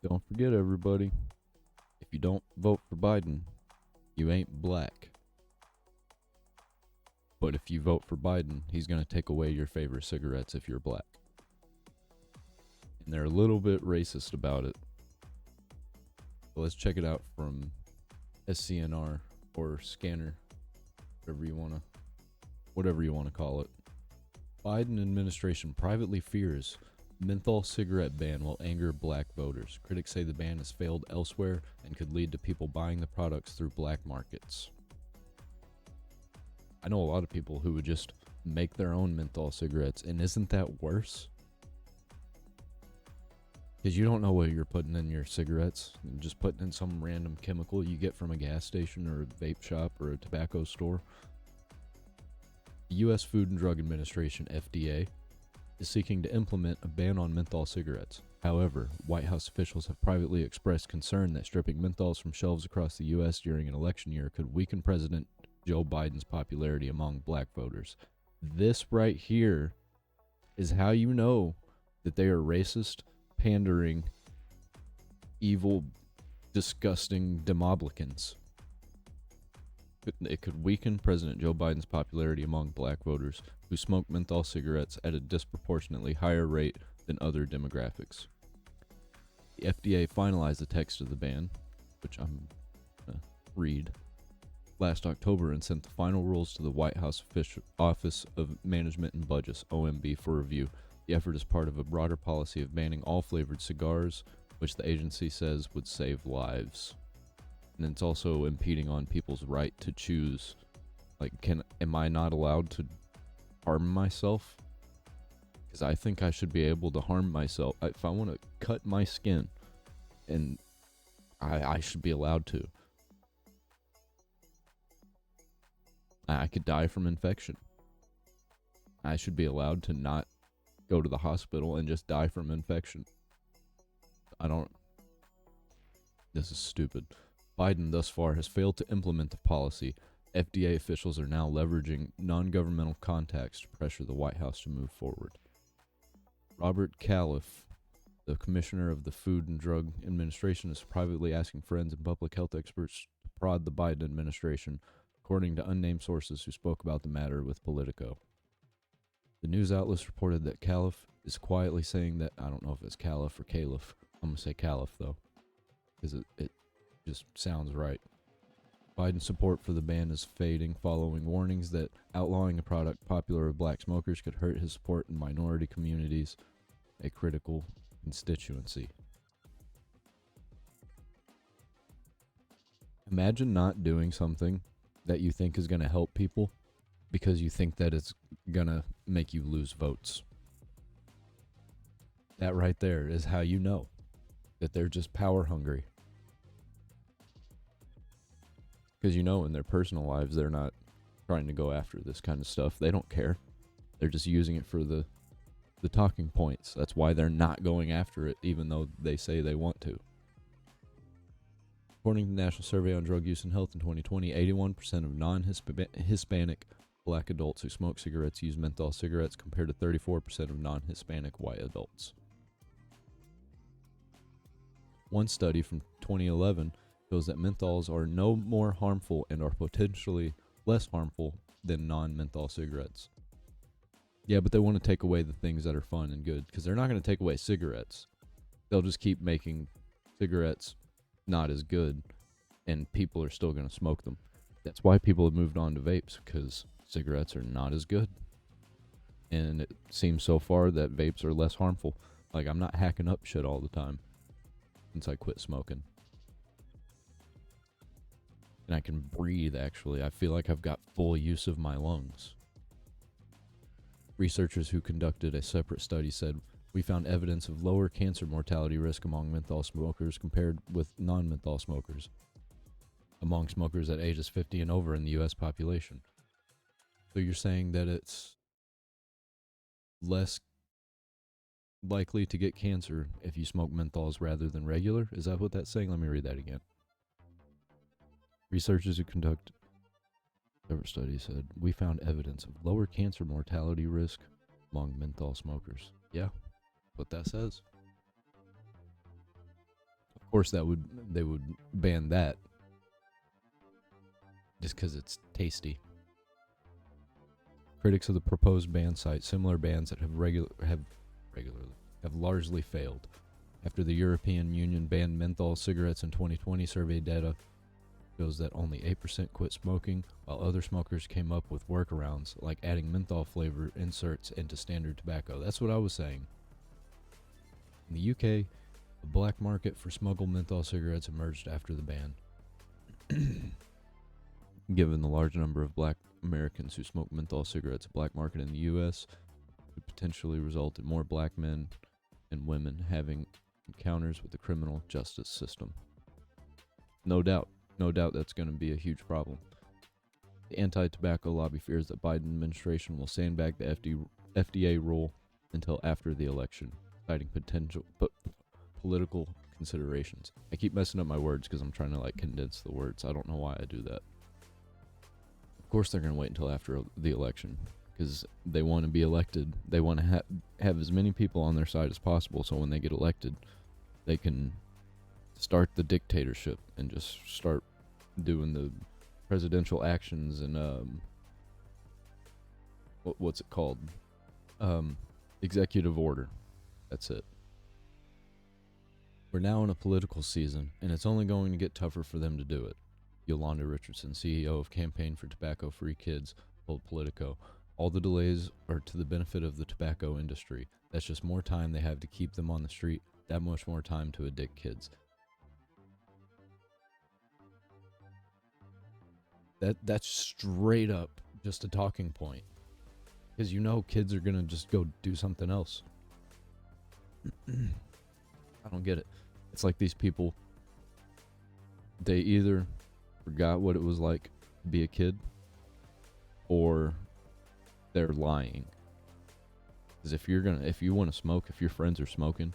Don't forget, everybody, if you don't vote for Biden, you ain't black. But if you vote for Biden, he's going to take away your favorite cigarettes if you're black. And they're a little bit racist about it. So let's check it out from SCNR or Scanner, whatever you want to call it. Biden administration privately fears menthol cigarette ban will anger black voters. Critics say the ban has failed elsewhere and could lead to people buying the products through black markets. I know a lot of people who would just make their own menthol cigarettes, and isn't that worse? Because you don't know what you're putting in your cigarettes. You're just putting in some random chemical you get from a gas station or a vape shop or a tobacco store. The U.S. Food and Drug Administration, FDA, is seeking to implement a ban on menthol cigarettes. However, White House officials have privately expressed concern that stripping menthols from shelves across the U.S. during an election year could weaken President Joe Biden's popularity among black voters. This right here is how you know that they are racist, pandering, evil, disgusting demoblicans. It could weaken President Joe Biden's popularity among black voters who smoke menthol cigarettes at a disproportionately higher rate than other demographics. The FDA finalized the text of the ban, which I'm going to read, last October and sent the final rules to the White House Office of Management and Budgets, OMB, for review. The effort is part of a broader policy of banning all flavored cigars, which the agency says would save lives. And it's also impeding on people's right to choose. Like, am I not allowed to harm myself? Because I think I should be able to harm myself. If I want to cut my skin, and I should be allowed to. I could die from infection. I should be allowed to not go to the hospital and just die from infection. This is stupid. Biden thus far has failed to implement the policy. FDA officials are now leveraging non-governmental contacts to pressure the White House to move forward. Robert Califf, the commissioner of the Food and Drug Administration, is privately asking friends and public health experts to prod the Biden administration, according to unnamed sources who spoke about the matter with Politico. The news outlets reported that Califf is quietly saying that, I don't know if it's Califf or Califf, I'm going to say Califf though, because it just sounds right. Biden's support for the ban is fading following warnings that outlawing a product popular with black smokers could hurt his support in minority communities, a critical constituency. Imagine not doing something that you think is going to help people because you think that it's going to make you lose votes. That right there is how you know that they're just power hungry. Because you know in their personal lives they're not trying to go after this kind of stuff. They don't care. They're just using it for the talking points. That's why they're not going after it, even though they say they want to. According to the National Survey on Drug Use and Health in 2020, 81% of non-Hispanic black adults who smoke cigarettes use menthol cigarettes, compared to 34% of non-Hispanic white adults. One study from 2011 shows that menthols are no more harmful and are potentially less harmful than non-menthol cigarettes. Yeah, but they want to take away the things that are fun and good, because they're not going to take away cigarettes. They'll just keep making cigarettes not as good, and people are still going to smoke them. That's why people have moved on to vapes, because cigarettes are not as good. And it seems so far that vapes are less harmful. Like, I'm not hacking up shit all the time since I quit smoking. And I can breathe, actually. I feel like I've got full use of my lungs. Researchers who conducted a separate study said, we found evidence of lower cancer mortality risk among menthol smokers compared with non-menthol smokers, among smokers at ages 50 and over in the U.S. population. So you're saying that it's less likely to get cancer if you smoke menthols rather than regular? Is that what that's saying? Let me read that again. Researchers who conducted separate study said, we found evidence of lower cancer mortality risk among menthol smokers. Yeah, what that says. course, they would ban that just because it's tasty. Critics of the proposed ban cite similar bans that have largely failed. After the European Union banned menthol cigarettes in 2020, survey data shows that only 8% quit smoking, while other smokers came up with workarounds like adding menthol flavor inserts into standard tobacco. That's what I was saying. In the UK, a black market for smuggled menthol cigarettes emerged after the ban. Given the large number of black Americans who smoke menthol cigarettes, a black market in the U.S. could potentially result in more black men and women having encounters with the criminal justice system. No doubt that's going to be a huge problem. The anti-tobacco lobby fears that Biden administration will sandbag the FDA rule until after the election, citing potential political considerations. I keep messing up my words because I'm trying to condense the words. I don't know why I do that. Of course they're going to wait until after the election because they want to be elected. They want to have as many people on their side as possible, so when they get elected, they can start the dictatorship and just start doing the presidential actions and what's it called? Executive order. That's it. We're now in a political season, and it's only going to get tougher for them to do it. Yolanda Richardson, CEO of Campaign for Tobacco-Free Kids, told Politico, all the delays are to the benefit of the tobacco industry. That's just more time they have to keep them on the street, that much more time to addict kids. That's straight up just a talking point. Because kids are going to just go do something else. I don't get it. It's like these people, they either forgot what it was like to be a kid, or they're lying. Because if you want to smoke, if your friends are smoking,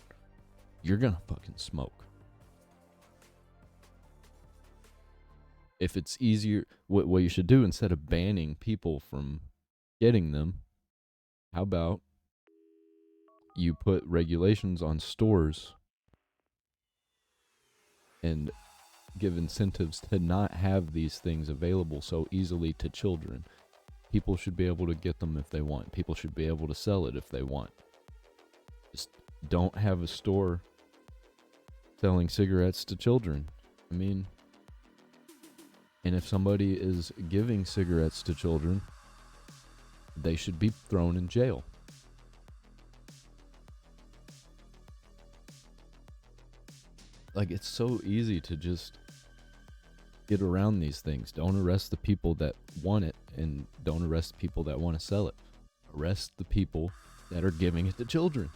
you're gonna fucking smoke. If it's easier, what you should do instead of banning people from getting them, how about you put regulations on stores and give incentives to not have these things available so easily to children. People should be able to get them if they want. People should be able to sell it if they want. Just don't have a store selling cigarettes to children. I mean, and if somebody is giving cigarettes to children, they should be thrown in jail. It's so easy to just get around these things. Don't arrest the people that want it, and don't arrest the people that want to sell it. Arrest the people that are giving it to children.